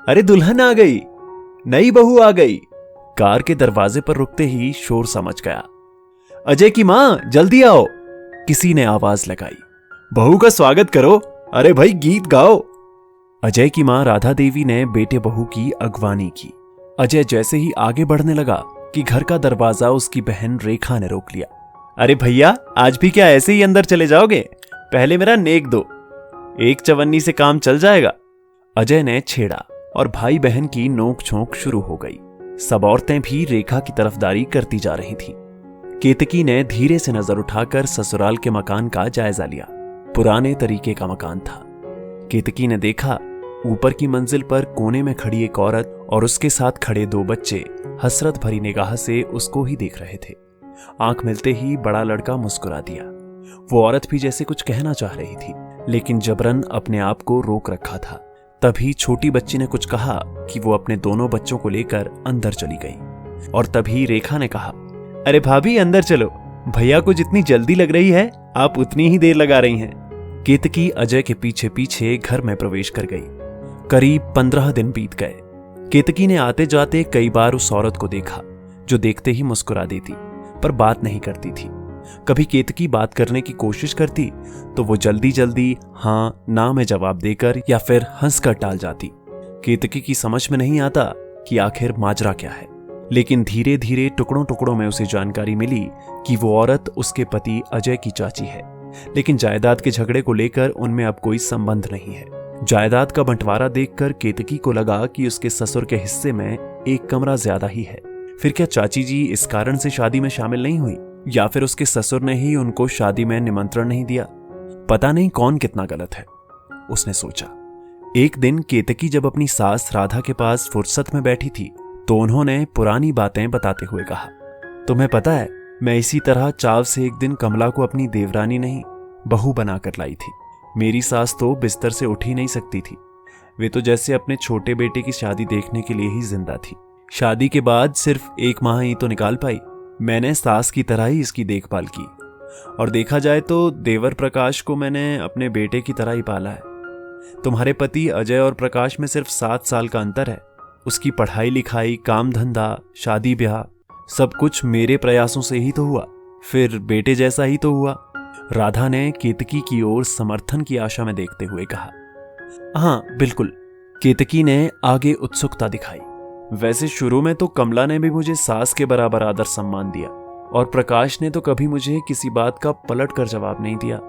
अरे दुल्हन आ गई, नई बहू आ गई। कार के दरवाजे पर रुकते ही शोर सा मच गया। अजय की मां, जल्दी आओ, किसी ने आवाज लगाई। बहू का स्वागत करो, अरे भाई गीत गाओ। अजय की मां राधा देवी ने बेटे बहू की अगवानी की। अजय जैसे ही आगे बढ़ने लगा कि घर का दरवाजा उसकी बहन रेखा ने रोक लिया। अरे भैया, आज भी क्या ऐसे ही अंदर चले जाओगे? पहले मेरा नेक दो, एक चवन्नी से काम चल जाएगा। अजय ने छेड़ा और भाई बहन की नोक झोंक शुरू हो गई। सब औरतें भी रेखा की तरफदारी करती जा रही थीं। केतकी ने धीरे से नजर उठाकर ससुराल के मकान का जायजा लिया। पुराने तरीके का मकान था। केतकी ने देखा, ऊपर की मंजिल पर कोने में खड़ी एक औरत और उसके साथ खड़े 2 बच्चे हसरत भरी निगाह से उसको ही देख रहे थे। आंख मिलते ही बड़ा लड़का मुस्कुरा दिया। वो औरत भी जैसे कुछ कहना चाह रही थी, लेकिन जबरन अपने आप को रोक रखा था। तभी छोटी बच्ची ने कुछ कहा कि वो अपने दोनों बच्चों को लेकर अंदर चली गई। और तभी रेखा ने कहा, अरे भाभी अंदर चलो, भैया को जितनी जल्दी लग रही है आप उतनी ही देर लगा रही हैं। केतकी अजय के पीछे पीछे घर में प्रवेश कर गई। करीब 15 दिन बीत गए। केतकी ने आते जाते कई बार उस औरत को देखा, जो देखते ही मुस्कुरा देती पर बात नहीं करती थी। कभी केतकी बात करने की कोशिश करती तो वो जल्दी जल्दी हाँ ना में जवाब देकर या फिर हंसकर टाल जाती। केतकी की समझ में नहीं आता कि आखिर माजरा क्या है, लेकिन धीरे धीरे टुकड़ों टुकड़ों में उसे जानकारी मिली कि वो औरत उसके पति अजय की चाची है, लेकिन जायदाद के झगड़े को लेकर उनमें अब कोई संबंध नहीं है। जायदाद का बंटवारा देखकर केतकी को लगा कि उसके ससुर के हिस्से में एक कमरा ज्यादा ही है। फिर क्या चाची जी इस कारण से शादी में शामिल नहीं हुई, या फिर उसके ससुर ने ही उनको शादी में निमंत्रण नहीं दिया? पता नहीं कौन कितना गलत है, उसने सोचा। एक दिन केतकी जब अपनी सास राधा के पास फुर्सत में बैठी थी तो उन्होंने पुरानी बातें बताते हुए कहा, तुम्हें पता है, मैं इसी तरह चाव से एक दिन कमला को अपनी देवरानी नहीं बहू बनाकर लाई थी। मेरी सास तो बिस्तर से उठ ही नहीं सकती थी। वे तो जैसे अपने छोटे बेटे की शादी देखने के लिए ही जिंदा थी। शादी के बाद सिर्फ 1 माह ही तो निकाल पाई। मैंने सास की तरह ही इसकी देखभाल की, और देखा जाए तो देवर प्रकाश को मैंने अपने बेटे की तरह ही पाला है। तुम्हारे पति अजय और प्रकाश में सिर्फ 7 साल का अंतर है। उसकी पढ़ाई लिखाई, काम धंधा, शादी ब्याह सब कुछ मेरे प्रयासों से ही तो हुआ, फिर बेटे जैसा ही तो हुआ। राधा ने केतकी की ओर समर्थन की आशा में देखते हुए कहा। हाँ बिल्कुल, केतकी ने आगे उत्सुकता दिखाई। वैसे शुरू में तो कमला ने भी मुझे सास के बराबर आदर सम्मान दिया, और प्रकाश ने तो कभी मुझे किसी बात का पलट कर जवाब नहीं दिया।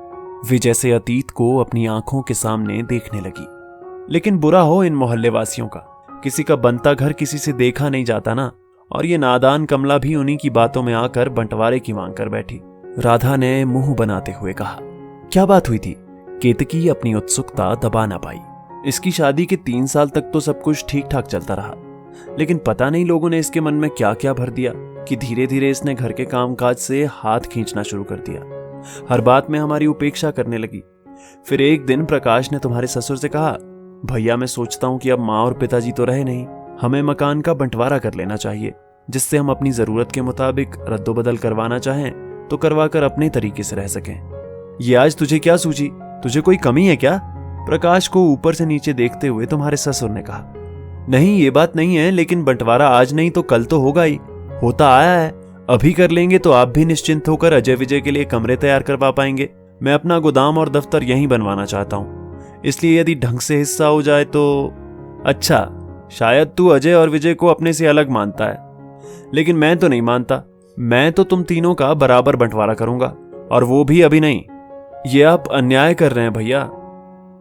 वे जैसे अतीत को अपनी आंखों के सामने देखने लगी। लेकिन बुरा हो इन मोहल्ले वासियों का, किसी का बनता घर किसी से देखा नहीं जाता ना। और ये नादान कमला भी उन्हीं की बातों में आकर बंटवारे की मांग कर बैठी। राधा ने मुंह बनाते हुए कहा, क्या बात हुई थी? केतकी अपनी उत्सुकता दबा ना पाई। इसकी शादी के 3 साल तक तो सब कुछ ठीक ठाक चलता रहा, लेकिन पता नहीं लोगों ने इसके मन में क्या क्या भर दिया कि धीरे धीरे इसने घर के कामकाज से हाथ खींचना शुरू कर दिया। हर बात में हमारी उपेक्षा करने लगी। फिर एक दिन प्रकाश ने तुम्हारे ससुर से कहा, भैया मैं सोचता हूं कि अब माँ और पिताजी तो रहे नहीं, हमें मकान का बंटवारा कर लेना चाहिए, जिससे हम अपनी जरूरत के मुताबिक रद्दोबदल करवाना चाहें तो करवा कर अपने तरीके से रह सकें। ये आज तुझे क्या सूझी? तुझे कोई कमी है क्या? प्रकाश को ऊपर से नीचे देखते हुए तुम्हारे ससुर ने कहा। नहीं, ये बात नहीं है, लेकिन बंटवारा आज नहीं तो कल तो होगा ही, होता आया है। अभी कर लेंगे तो आप भी निश्चिंत होकर अजय विजय के लिए कमरे तैयार करवा पाएंगे। मैं अपना गोदाम और दफ्तर यहीं बनवाना चाहता हूँ, इसलिए यदि ढंग से हिस्सा हो जाए तो। अच्छा, शायद तू अजय और विजय को अपने से अलग मानता है, लेकिन मैं तो नहीं मानता। मैं तो तुम तीनों का बराबर बंटवारा करूंगा, और वो भी अभी नहीं। ये आप अन्याय कर रहे हैं भैया।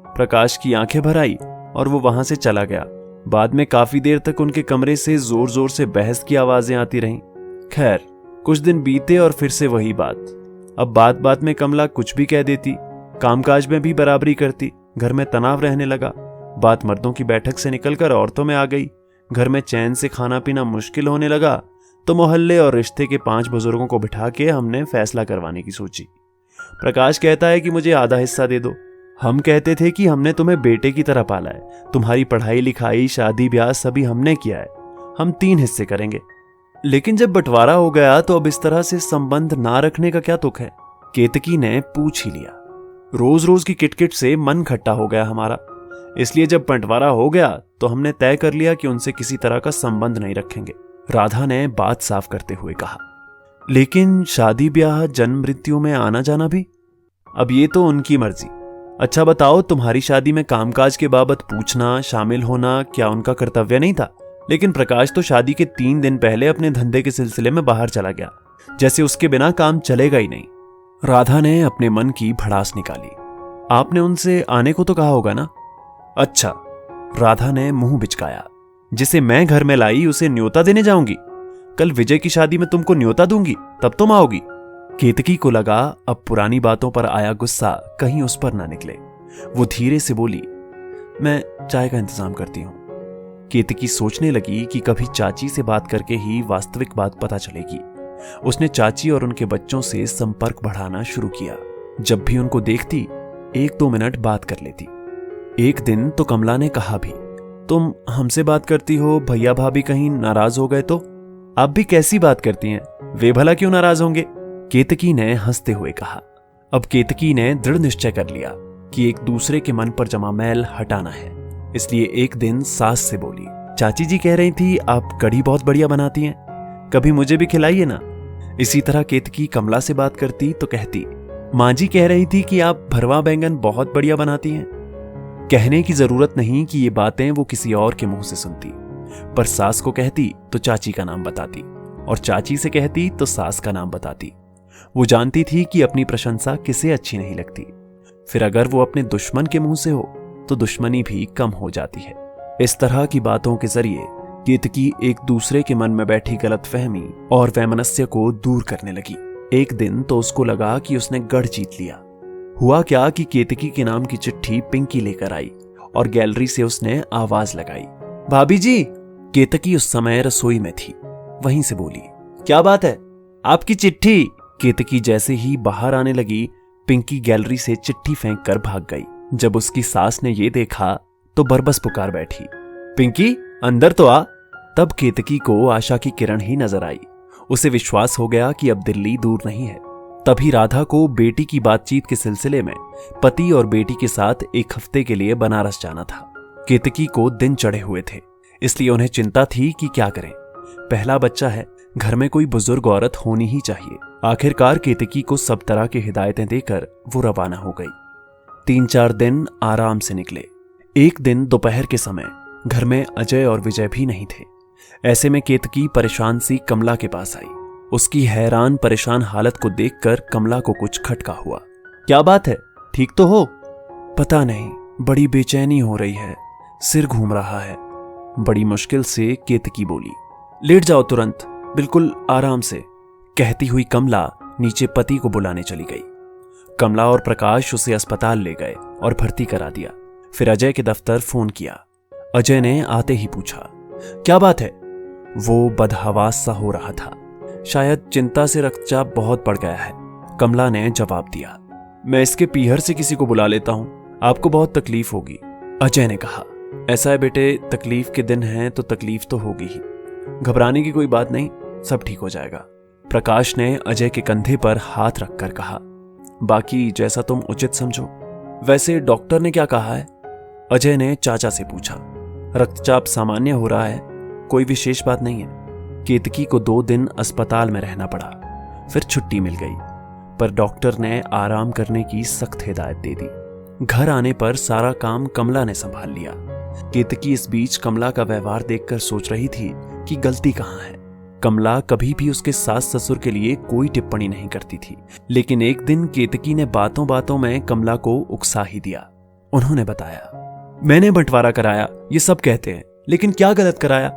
प्रकाश की आंखें भर आई और वो वहां से चला गया। बाद में काफी देर तक उनके कमरे से जोर जोर से बहस की आवाजें आती रहीं। खैर, कुछ दिन बीते और फिर से वही बात। अब बात बात में कमला कुछ भी कह देती, कामकाज में भी बराबरी करती। घर में तनाव रहने लगा। बात मर्दों की बैठक से निकलकर औरतों में आ गई। घर में चैन से खाना पीना मुश्किल होने लगा तो मोहल्ले और रिश्ते के 5 बुजुर्गों को बिठा के हमने फैसला करवाने की सोची। प्रकाश कहता है कि मुझे आधा हिस्सा दे दो। हम कहते थे कि हमने तुम्हें बेटे की तरह पाला है, तुम्हारी पढ़ाई लिखाई शादी ब्याह सभी हमने किया है, हम 3 हिस्से करेंगे। लेकिन जब बंटवारा हो गया तो अब इस तरह से संबंध ना रखने का क्या तुक है? केतकी ने पूछ ही लिया। रोज रोज की किटकिट से मन खट्टा हो गया हमारा। इसलिए जब बंटवारा हो गया तो हमने तय कर लिया कि उनसे किसी तरह का संबंध नहीं रखेंगे। राधा ने बात साफ करते हुए कहा। लेकिन शादी ब्याह जन्म मृत्यु में आना जाना भी? अब ये तो उनकी मर्जी। अच्छा बताओ, तुम्हारी शादी में कामकाज के बाबत पूछना, शामिल होना क्या उनका कर्तव्य नहीं था? लेकिन प्रकाश तो शादी के 3 दिन पहले अपने धंधे के सिलसिले में बाहर चला गया, जैसे उसके बिना काम चलेगा ही नहीं। राधा ने अपने मन की भड़ास निकाली। आपने उनसे आने को तो कहा होगा ना? अच्छा, राधा ने मुंह बिचकाया। जिसे मैं घर में लाई उसे न्योता देने जाऊंगी? कल विजय की शादी में तुमको न्योता दूंगी, तब तुम आओगी। केतकी को लगा अब पुरानी बातों पर आया गुस्सा कहीं उस पर ना निकले। वो धीरे से बोली, मैं चाय का इंतजाम करती हूं। केतकी सोचने लगी कि कभी चाची से बात करके ही वास्तविक बात पता चलेगी। उसने चाची और उनके बच्चों से संपर्क बढ़ाना शुरू किया। जब भी उनको देखती 1-2 मिनट बात कर लेती। एक दिन तो कमला ने कहा भी, तुम हमसे बात करती हो, भैया भाभी कहीं नाराज हो गए तो? आप भी कैसी बात करती हैं, वे भला क्यों नाराज होंगे? केतकी ने हंसते हुए कहा। अब केतकी ने दृढ़ निश्चय कर लिया कि एक दूसरे के मन पर जमा मैल हटाना है। इसलिए एक दिन सास से बोली, चाची जी कह रही थी आप कढ़ी बहुत बढ़िया बनाती हैं, कभी मुझे भी खिलाइए ना। इसी तरह केतकी कमला से बात करती तो कहती, माँ जी कह रही थी कि आप भरवा बैंगन बहुत बढ़िया बनाती हैं। कहने की जरूरत नहीं कि ये बातें वो किसी और के मुंह से सुनती, पर सास को कहती तो चाची का नाम बताती, और चाची से कहती तो सास का नाम बताती। वो जानती थी कि अपनी प्रशंसा किसे अच्छी नहीं लगती, फिर अगर वो अपने दुश्मन के मुंह से हो तो दुश्मनी भी कम हो जाती है। इस तरह की बातों के जरिए केतकी एक दूसरे के मन में बैठी गलतफहमी और वैमनस्य को दूर करने लगी। एक दिन तो उसको लगा कि उसने गढ़ जीत लिया। हुआ क्या कि केतकी के नाम की चिट्ठी पिंकी लेकर आई और गैलरी से उसने आवाज लगाई, भाभी जी। केतकी उस समय रसोई में थी, वहीं से बोली, क्या बात है? आपकी चिट्ठी। केतकी जैसे ही बाहर आने लगी, पिंकी गैलरी से चिट्ठी फेंक कर भाग गई। जब उसकी सास ने ये देखा तो बरबस पुकार बैठी, पिंकी अंदर तो आ। तब केतकी को आशा की किरण ही नजर आई। उसे विश्वास हो गया कि अब दिल्ली दूर नहीं है। तभी राधा को बेटी की बातचीत के सिलसिले में पति और बेटी के साथ 1 हफ्ते के लिए बनारस जाना था। केतकी को दिन चढ़े हुए थे, इसलिए उन्हें चिंता थी कि क्या करें। पहला बच्चा है, घर में कोई बुजुर्ग औरत होनी ही चाहिए। आखिरकार केतकी को सब तरह की हिदायतें देकर वो रवाना हो गई। 3-4 दिन आराम से निकले। एक दिन दोपहर के समय घर में अजय और विजय भी नहीं थे। ऐसे में केतकी परेशान सी कमला के पास आई। उसकी हैरान परेशान हालत को देखकर कमला को कुछ खटका हुआ। क्या बात है, ठीक तो हो? पता नहीं, बड़ी बेचैनी हो रही है, सिर घूम रहा है। बड़ी मुश्किल से केतकी बोली, लेट जाओ तुरंत, बिल्कुल आराम से। कहती हुई कमला नीचे पति को बुलाने चली गई। कमला और प्रकाश उसे अस्पताल ले गए और भर्ती करा दिया। फिर अजय के दफ्तर फोन किया। अजय ने आते ही पूछा, क्या बात है? वो बदहवास सा हो रहा था, शायद चिंता से रक्तचाप बहुत बढ़ गया है। कमला ने जवाब दिया, मैं इसके पीहर से किसी को बुला लेता हूं, आपको बहुत तकलीफ होगी। अजय ने कहा, ऐसा है बेटे, तकलीफ के दिन हैं तो तकलीफ तो होगी ही, घबराने की कोई बात नहीं, सब ठीक हो जाएगा। प्रकाश ने अजय के कंधे पर हाथ रखकर कहा, बाकी जैसा तुम उचित समझो। वैसे डॉक्टर ने क्या कहा है? अजय ने चाचा से पूछा। रक्तचाप सामान्य हो रहा है, कोई विशेष बात नहीं है। केतकी को 2 दिन अस्पताल में रहना पड़ा, फिर छुट्टी मिल गई, पर डॉक्टर ने आराम करने की सख्त हिदायत दे दी। घर आने पर सारा काम कमला ने संभाल लिया। केतकी इस बीच कमला का व्यवहार देखकर सोच रही थी कि गलती कहां है। कमला कभी भी उसके सास ससुर के लिए कोई टिप्पणी नहीं करती थी, लेकिन एक दिन केतकी ने बातों बातों में कमला को उकसा ही दिया। उन्होंने बताया, मैंने बंटवारा कराया, ये सब कहते हैं, लेकिन क्या गलत कराया?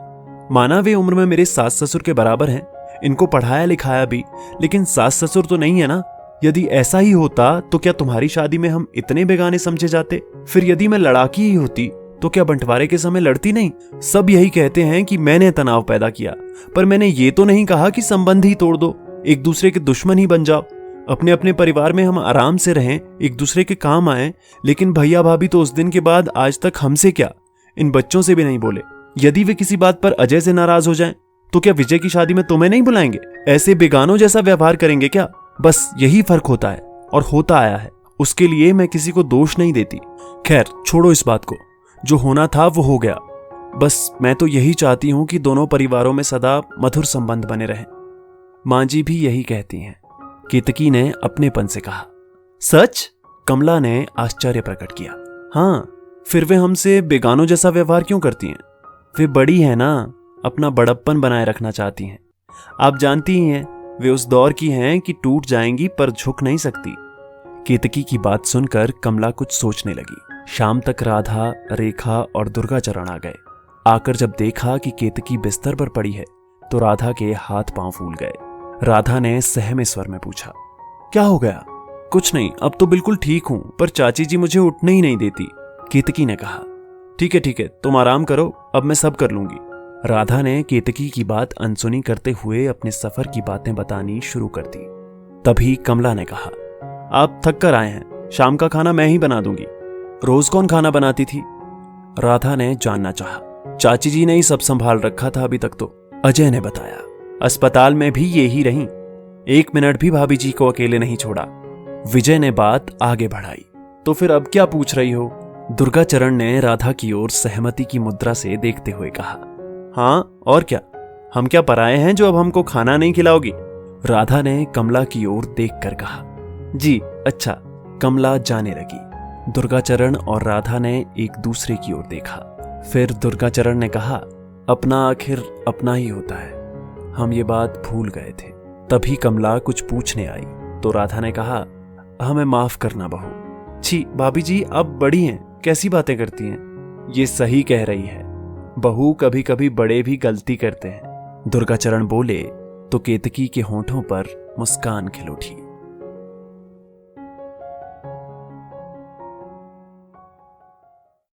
माना वे उम्र में मेरे सास ससुर के बराबर हैं, इनको पढ़ाया लिखाया भी, लेकिन सास ससुर तो नहीं है ना। यदि ऐसा ही होता तो क्या तुम्हारी शादी में हम इतने बेगाने समझे जाते? फिर यदि मैं लड़ाकी ही होती तो क्या बंटवारे के समय लड़ती नहीं? सब यही कहते हैं कि मैंने तनाव पैदा किया, पर मैंने ये तो नहीं कहा कि संबंध ही तोड़ दो, एक दूसरे के दुश्मन ही बन जाओ। अपने अपने परिवार में हम आराम से रहें, एक दूसरे के काम आए। लेकिन भैया भाभी तो उस दिन के बाद आज तक हमसे क्या, इन बच्चों से भी नहीं बोले। यदि वे किसी बात पर अजय से नाराज हो जाएं, तो क्या विजय की शादी में तुम्हें नहीं बुलाएंगे? ऐसे बेगानों जैसा व्यवहार करेंगे क्या? बस यही फर्क होता है और होता आया है। उसके लिए मैं किसी को दोष नहीं देती। खैर छोड़ो इस बात को। जो होना था वो हो गया। बस मैं तो यही चाहती हूं कि दोनों परिवारों में सदा मधुर संबंध बने रहें। मां जी भी यही कहती हैं, केतकी ने अपनेपन से कहा। सच? कमला ने आश्चर्य प्रकट किया। हाँ, फिर वे हमसे बेगानों जैसा व्यवहार क्यों करती हैं? वे बड़ी हैं ना, अपना बड़प्पन बनाए रखना चाहती हैं। आप जानती ही हैं, वे उस दौर की हैं कि टूट जाएंगी पर झुक नहीं सकती। केतकी की बात सुनकर कमला कुछ सोचने लगी। शाम तक राधा, रेखा और दुर्गाचरण आ गए। आकर जब देखा कि केतकी बिस्तर पर पड़ी है तो राधा के हाथ पांव फूल गए। राधा ने सहमे स्वर में पूछा, क्या हो गया? कुछ नहीं, अब तो बिल्कुल ठीक हूं, पर चाची जी मुझे उठने ही नहीं देती। केतकी ने कहा। ठीक है, तुम आराम करो, अब मैं सब कर लूंगी। राधा ने केतकी की बात अनसुनी करते हुए अपने सफर की बातें बतानी शुरू कर दी। तभी कमला ने कहा, आप थक कर आए हैं, शाम का खाना मैं ही बना दूंगी। रोज कौन खाना बनाती थी? राधा ने जानना चाहा। चाची जी ने ही सब संभाल रखा था अभी तक तो, अजय ने बताया। अस्पताल में भी ये ही रहीं, 1 मिनट भी भाभी जी को अकेले नहीं छोड़ा। विजय ने बात आगे बढ़ाई। तो फिर अब क्या पूछ रही हो? दुर्गाचरण ने राधा की ओर सहमति की मुद्रा से देखते हुए कहा। हाँ और क्या, हम क्या पराए हैं जो अब हमको खाना नहीं खिलाओगी? राधा ने कमला की ओर देखकर कहा। जी अच्छा। कमला जाने लगी। दुर्गाचरण और राधा ने एक दूसरे की ओर देखा। फिर दुर्गाचरण ने कहा, अपना आखिर अपना ही होता है, हम ये बात भूल गए थे। तभी कमला कुछ पूछने आई तो राधा ने कहा, हमें माफ करना बहू। छी भाभी जी, आप बड़ी हैं, कैसी बातें करती हैं? ये सही कह रही है, बहू कभी कभी बड़े भी गलती करते हैं। दुर्गाचरण बोले तो केतकी के होंठों पर मुस्कान खिल उठी।